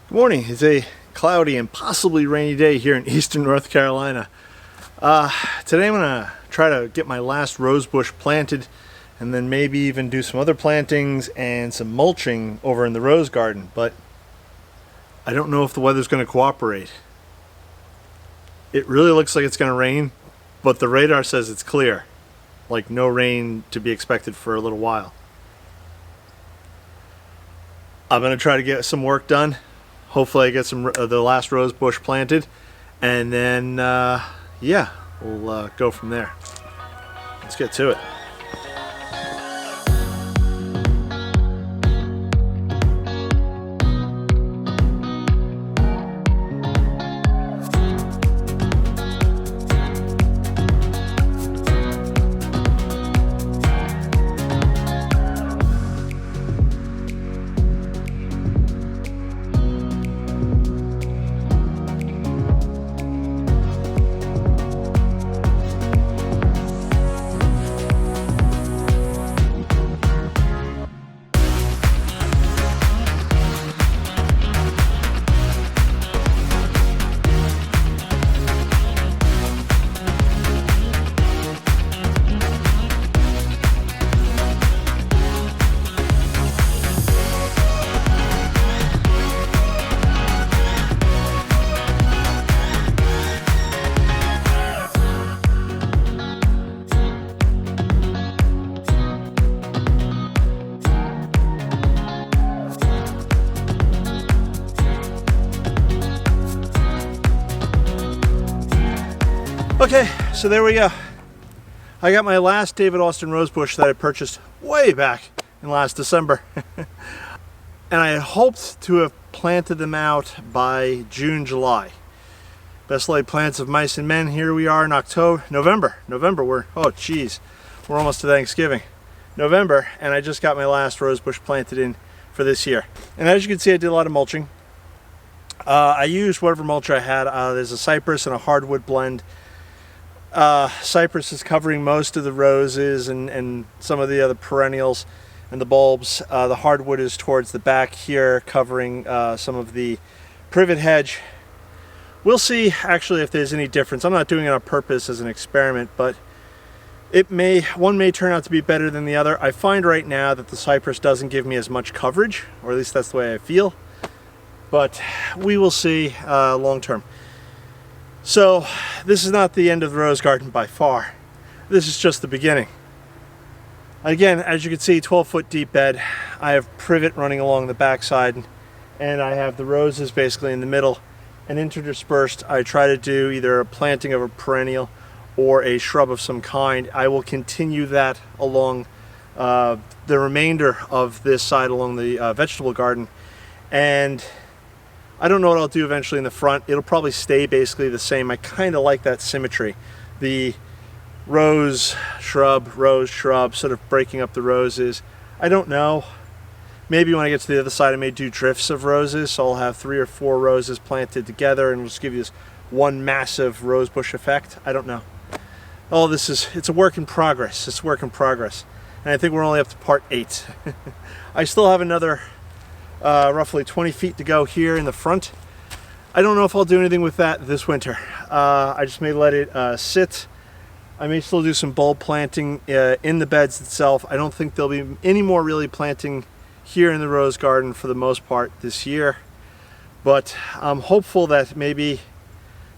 Good morning. It's a cloudy and possibly rainy day here in eastern North Carolina. Today I'm going to try to get my last rose bush planted and then maybe even do some other plantings and some mulching over in the rose garden, but I don't know if the weather's going to cooperate. It really looks like it's going to rain, but the radar says it's clear, like no rain to be expected for a little while. I'm going to try to get some work done. Hopefully I get some the last rose bush planted, and then yeah, we'll go from there. Let's get to it. Okay, so there we go. I got my last David Austin rosebush that I purchased way back in last December. And I had hoped to have planted them out by June, July. Best laid plans of mice and men. Here we are in November, we're almost to Thanksgiving. November, and I just got my last rosebush planted in for this year. And as you can see, I did a lot of mulching. I used whatever mulch I had. There's a cypress and a hardwood blend. Cypress is covering most of the roses and some of the other perennials and the bulbs. The hardwood is towards the back here, covering some of the privet hedge. We'll see actually if there's any difference. I'm not doing it on purpose as an experiment, but one may turn out to be better than the other. I find right now that the cypress doesn't give me as much coverage, or at least that's the way I feel, but we will see long term. So this is not the end of the rose garden by far. This is just the beginning. Again, as you can see, 12-foot deep bed. I have privet running along the backside, and I have the roses basically in the middle, and interdispersed I try to do either a planting of a perennial or a shrub of some kind. I will continue that along the remainder of this side along the vegetable garden, and I don't know what I'll do eventually in the front. It'll probably stay basically the same. I kind of like that symmetry. The rose shrub, sort of breaking up the roses. I don't know. Maybe when I get to the other side I may do drifts of roses. So I'll have 3 or 4 roses planted together and just give you this one massive rose bush effect. I don't know. All this it's a work in progress. It's a work in progress. And I think we're only up to part 8. I still have another roughly 20 feet to go here in the front. I don't know if I'll do anything with that this winter. I just may let it sit. I may still do some bulb planting in the beds itself. I don't think there'll be any more really planting here in the rose garden for the most part this year, but I'm hopeful that maybe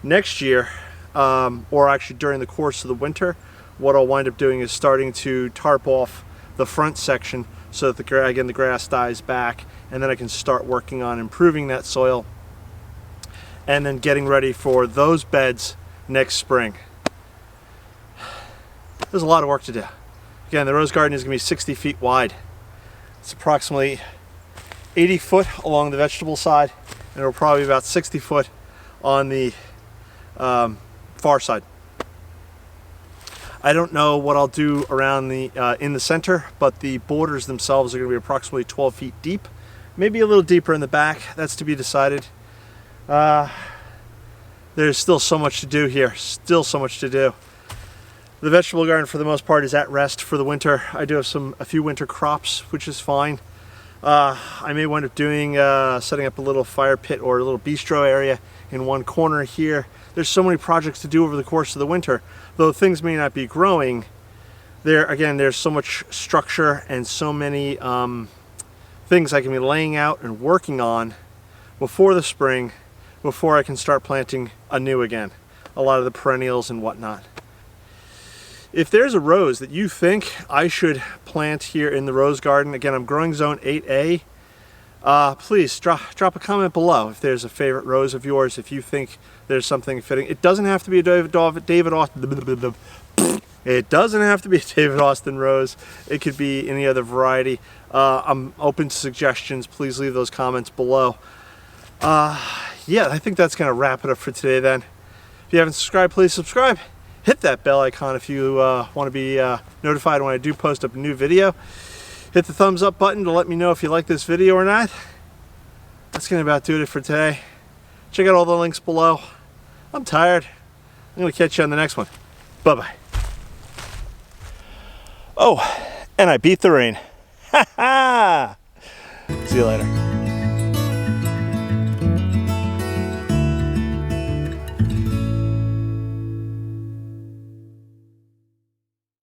next year, or actually during the course of the winter, what I'll wind up doing is starting to tarp off the front section so that the grass dies back, and then I can start working on improving that soil and then getting ready for those beds next spring. There's a lot of work to do. Again, the rose garden is going to be 60 feet wide. It's approximately 80 foot along the vegetable side, and it'll probably be about 60 foot on the far side. I don't know what I'll do around the in the center, but the borders themselves are going to be approximately 12 feet deep, maybe a little deeper in the back. That's to be decided. There's still so much to do here, still so much to do. The vegetable garden for the most part is at rest for the winter. I do have a few winter crops, which is fine. I may wind up doing setting up a little fire pit or a little bistro area in one corner here. There's so many projects to do over the course of the winter. Though things may not be growing, there's so much structure and so many things I can be laying out and working on before the spring, before I can start planting anew again. A lot of the perennials and whatnot. If there's a rose that you think I should plant here in the rose garden, again, I'm growing zone 8A, please drop a comment below if there's a favorite rose of yours, if you think there's something fitting. It doesn't have to be a David Austin. It doesn't have to be a David Austin rose. It could be any other variety. I'm open to suggestions. Please leave those comments below. Yeah, I think that's going to wrap it up for today then. If you haven't subscribed, please subscribe. Hit that bell icon if you want to be notified when I do post up a new video. Hit the thumbs up button to let me know if you like this video or not. That's going to about do it for today. Check out all the links below. I'm tired. I'm going to catch you on the next one. Bye-bye. Oh, and I beat the rain. Ha ha! See you later.